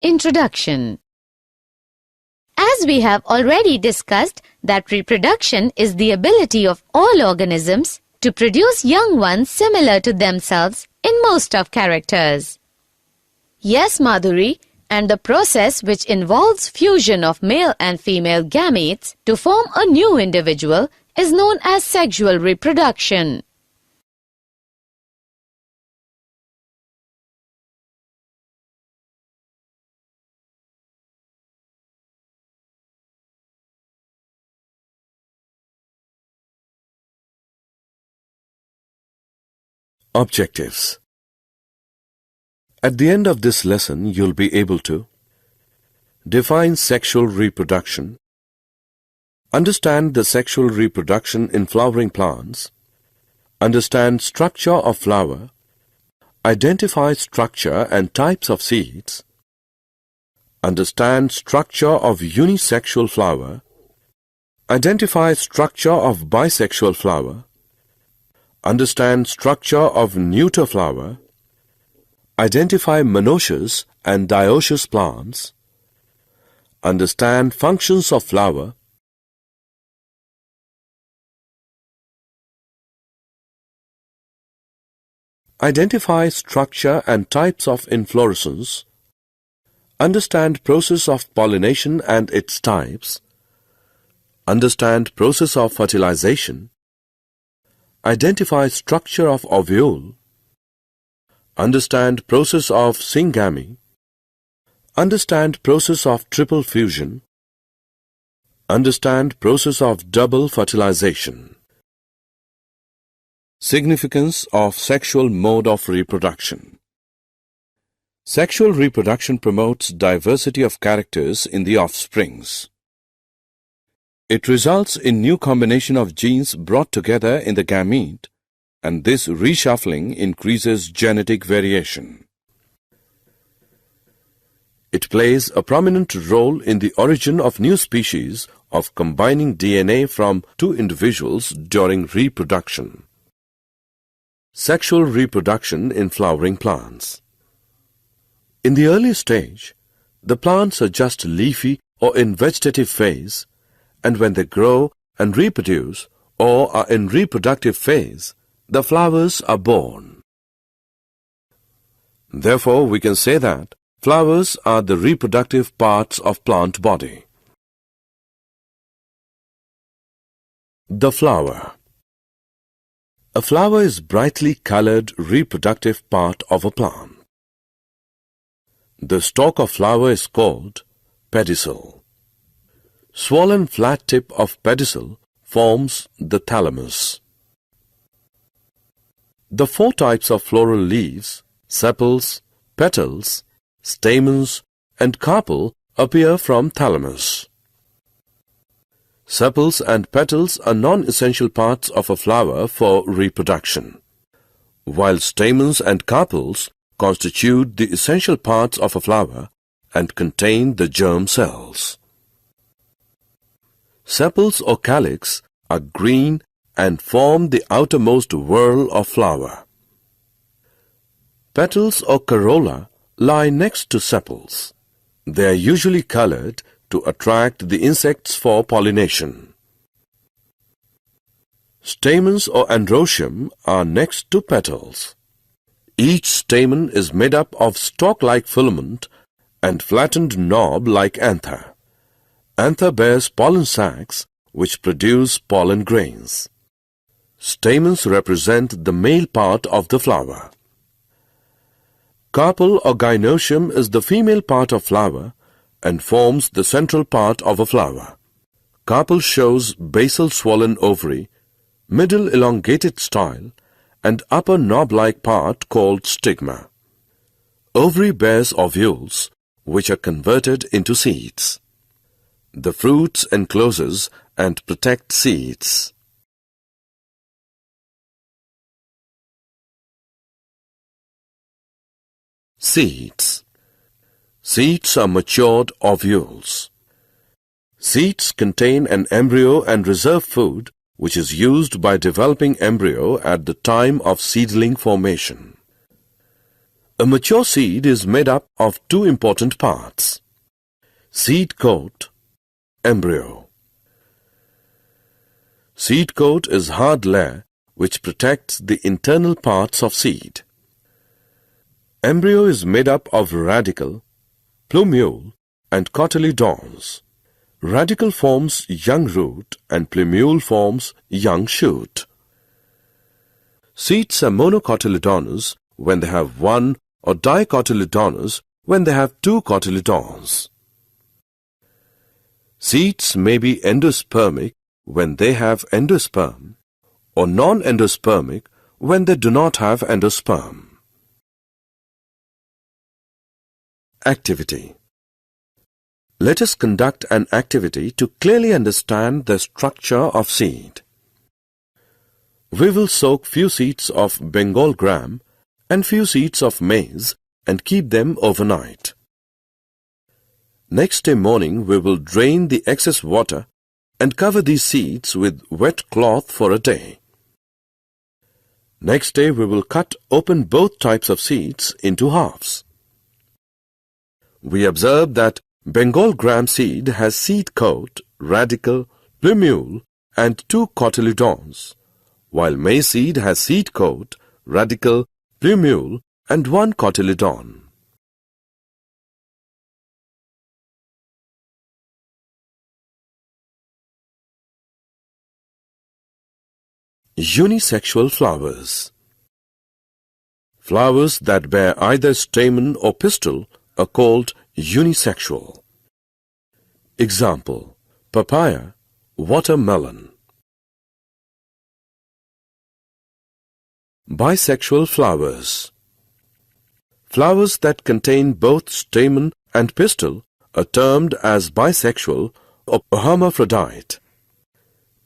Introduction. As we have already discussed that reproduction is the ability of all organisms to produce young ones similar to themselves in most of characters. Yes, Madhuri, and the process which involves fusion of male and female gametes to form a new individual is known as sexual reproduction. Objectives. At the end of this lesson, you'll be able to define sexual reproduction, understand the sexual reproduction in flowering plants, understand structure of flower, identify structure and types of seeds, understand structure of unisexual flower, identify structure of bisexual flower, understand structure of neuter flower, identify monoecious and dioecious plants, understand functions of flower, identify structure and types of inflorescence, understand process of pollination and its types, understand process of fertilization, identify structure of ovule, understand process of syngamy, understand process of triple fusion, understand process of double fertilization. Significance of sexual mode of reproduction. Sexual reproduction promotes diversity of characters in the offsprings. It results in new combination of genes brought together in the gamete, and this reshuffling increases genetic variation. It plays a prominent role in the origin of new species of combining DNA from two individuals during reproduction. Sexual reproduction in flowering plants. In the early stage, the plants are just leafy or in vegetative phase, and when they grow and reproduce or are in reproductive phase, the flowers are born. Therefore, we can say that flowers are the reproductive parts of plant body. The flower. A flower is brightly colored reproductive part of a plant. The stalk of flower is called pedicel. Swollen flat tip of pedicel forms the thalamus. The four types of floral leaves, sepals, petals, stamens, and carpel appear from thalamus. Sepals and petals are non-essential parts of a flower for reproduction, while stamens and carpels constitute the essential parts of a flower and contain the germ cells. Sepals or calyx are green and form the outermost whorl of flower. Petals or corolla lie next to sepals. They are usually colored to attract the insects for pollination. Stamens or androecium are next to petals. Each stamen is made up of stalk-like filament and flattened knob like anther. Anther bears pollen sacs which produce pollen grains. Stamens represent the male part of the flower. Carpel or gynoecium is the female part of flower and forms the central part of a flower. Carpel shows basal swollen ovary, middle elongated style, and upper knob-like part called stigma. Ovary bears ovules, which are converted into seeds. The fruits encloses and protect seeds. Seeds. Seeds are matured ovules. Seeds contain an embryo and reserve food which is used by developing embryo at the time of seedling formation. A mature seed is made up of two important parts: seed coat, embryo. Seed coat is hard layer which protects the internal parts of seed. Embryo is made up of radicle, plumule, and cotyledons. Radicle forms young root and plumule forms young shoot. Seeds are monocotyledonous when they have one or dicotyledonous when they have two cotyledons. Seeds may be endospermic when they have endosperm or non-endospermic when they do not have endosperm. Activity. Let us conduct an activity to clearly understand the structure of seed. We will soak few seeds of Bengal gram and few seeds of maize and keep them overnight. Next day morning we will drain the excess water and cover these seeds with wet cloth for a day. Next day we will cut open both types of seeds into halves. We observe that Bengal gram seed has seed coat, radicle, plumule and two cotyledons, while maize seed has seed coat, radicle, plumule and one cotyledon. Unisexual flowers. Flowers that bear either stamen or pistil are called unisexual. Example: papaya, watermelon. Bisexual flowers. Flowers that contain both stamen and pistil are termed as bisexual or hermaphrodite.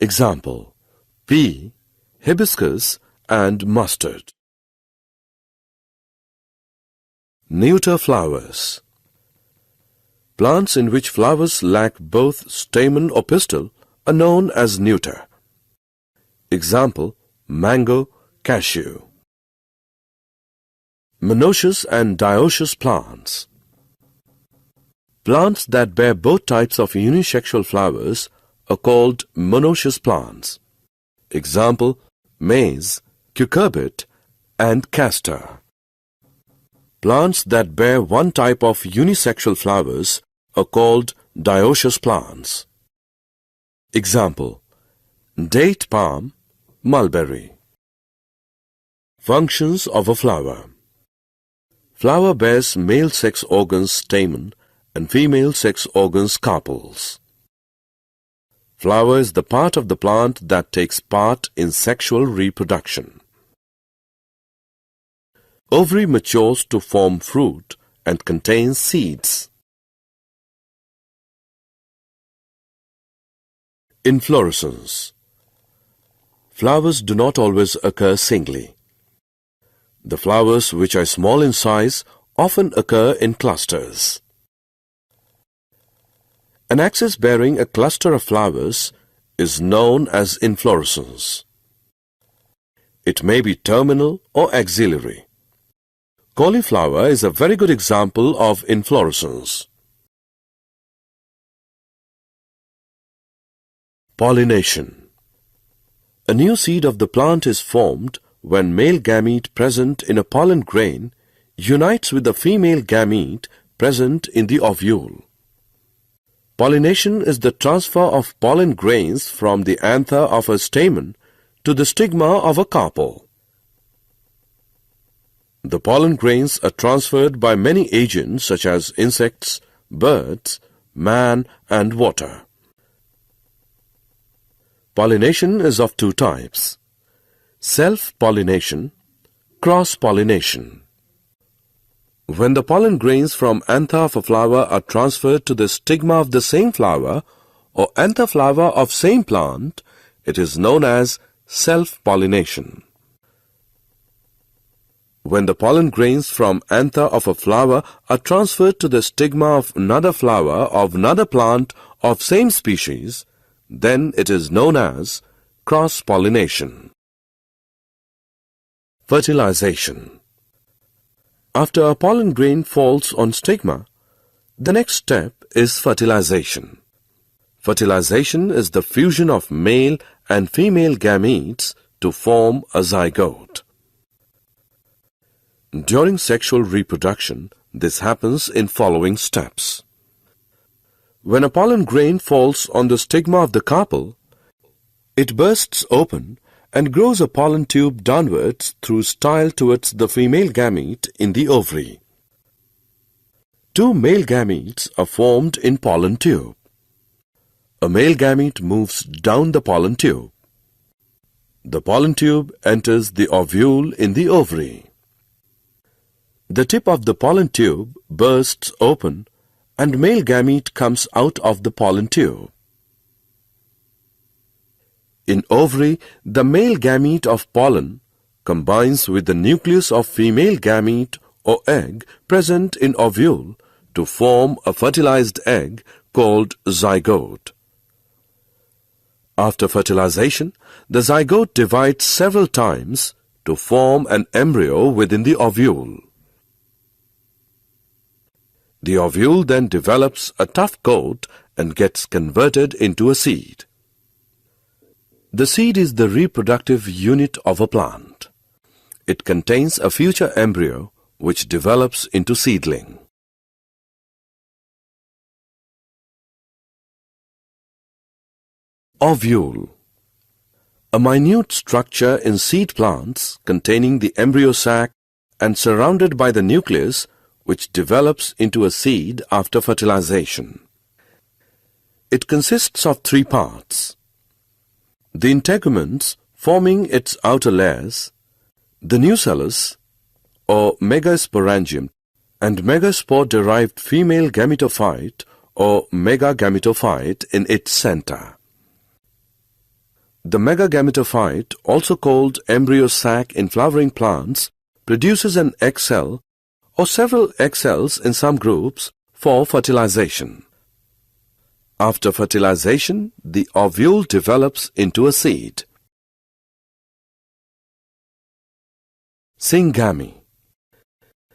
Example: pea, hibiscus and mustard. Neuter flowers. Plants in which flowers lack both stamen or pistil are known as neuter. Example: mango, cashew. Monoecious and dioecious plants. Plants that bear both types of unisexual flowers are called monoecious plants. Example: maize, cucurbit and castor. Plants that bear one type of unisexual flowers are called dioecious plants. Example: date palm, mulberry. Functions of a flower. Flower bears male sex organs stamen and female sex organs carpels. Flower is the part of the plant that takes part in sexual reproduction. Ovary matures to form fruit and contains seeds. Inflorescence. Flowers do not always occur singly. The flowers, which are small in size, often occur in clusters. An axis bearing a cluster of flowers is known as inflorescence. It may be terminal or axillary. Cauliflower is a very good example of inflorescence. Pollination. A new seed of the plant is formed when male gamete present in a pollen grain unites with the female gamete present in the ovule. Pollination is the transfer of pollen grains from the anther of a stamen to the stigma of a carpel. The pollen grains are transferred by many agents such as insects, birds, man and water. Pollination is of two types: self-pollination, cross-pollination. When the pollen grains from anther of a flower are transferred to the stigma of the same flower or anther flower of same plant, it is known as self-pollination. When the pollen grains from anther of a flower are transferred to the stigma of another flower of another plant of same species, then it is known as cross-pollination. Fertilization. After a pollen grain falls on stigma, the next step is fertilization. Fertilization is the fusion of male and female gametes to form a zygote. During sexual reproduction, this happens in following steps. When a pollen grain falls on the stigma of the carpel, it bursts open and grows a pollen tube downwards through style towards the female gamete in the ovary. Two male gametes are formed in pollen tube. A male gamete moves down the pollen tube. The pollen tube enters the ovule in the ovary. The tip of the pollen tube bursts open and male gamete comes out of the pollen tube. In ovary, the male gamete of pollen combines with the nucleus of female gamete or egg present in ovule to form a fertilized egg called zygote. After fertilization, the zygote divides several times to form an embryo within the ovule. The ovule then develops a tough coat and gets converted into a seed. The seed is the reproductive unit of a plant. It contains a future embryo which develops into seedling. Ovule. A minute structure in seed plants containing the embryo sac and surrounded by the nucleus which develops into a seed after fertilization. It consists of three parts: the integuments forming its outer layers, the nucellus or megasporangium, and megaspore-derived female gametophyte or megagametophyte in its center. The megagametophyte, also called embryo sac in flowering plants, produces an egg cell or several egg cells in some groups for fertilization. After fertilization, the ovule develops into a seed. Syngamy.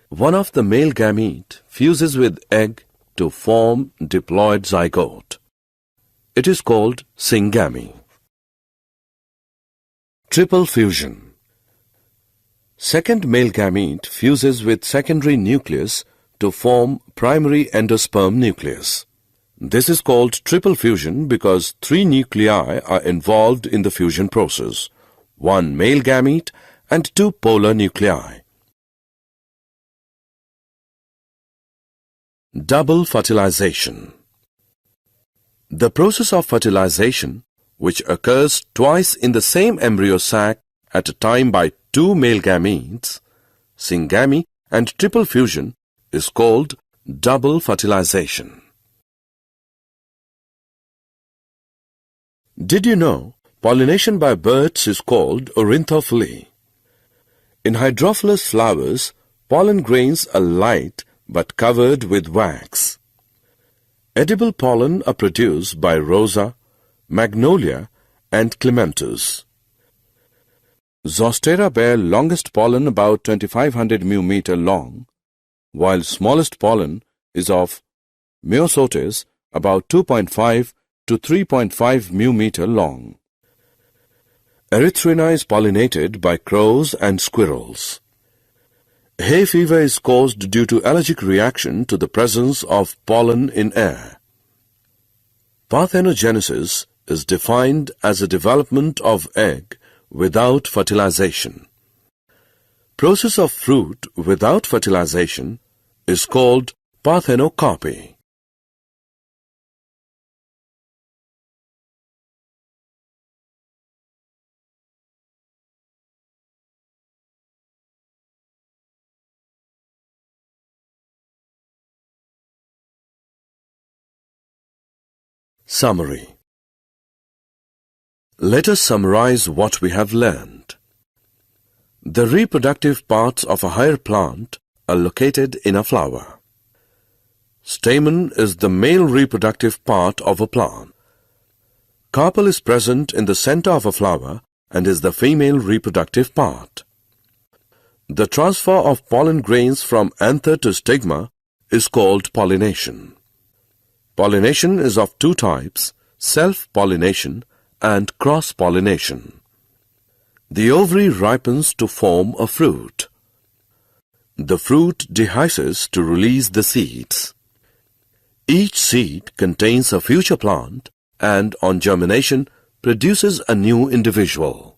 One of the male gamete fuses with egg to form diploid zygote. It is called syngamy. Triple fusion. Second male gamete fuses with secondary nucleus to form primary endosperm nucleus. This is called triple fusion because three nuclei are involved in the fusion process: one male gamete and two polar nuclei. Double fertilization. The process of fertilization, which occurs twice in the same embryo sac at a time by two male gametes, syngamy and triple fusion, is called double fertilization. Did you know pollination by birds is called ornithophilia? In hydrophilous flowers, pollen grains are light but covered with wax. Edible pollen are produced by Rosa, Magnolia and Clematis. Zostera bear longest pollen about 2500 μm long, while smallest pollen is of Myosotis about 2.5 to 3.5 μm long. Erythrina is pollinated by crows and squirrels. Hay fever is caused due to allergic reaction to the presence of pollen in air. Parthenogenesis is defined as a development of egg without fertilization. Process of fruit without fertilization is called parthenocarpy. Summary. Let us summarize what we have learned. The reproductive parts of a higher plant are located in a flower. Stamen is the male reproductive part of a plant. Carpel is present in the center of a flower and is the female reproductive part. The transfer of pollen grains from anther to stigma is called pollination. Pollination is of two types, self-pollination and cross-pollination. The ovary ripens to form a fruit. The fruit dehisces to release the seeds. Each seed contains a future plant and on germination produces a new individual.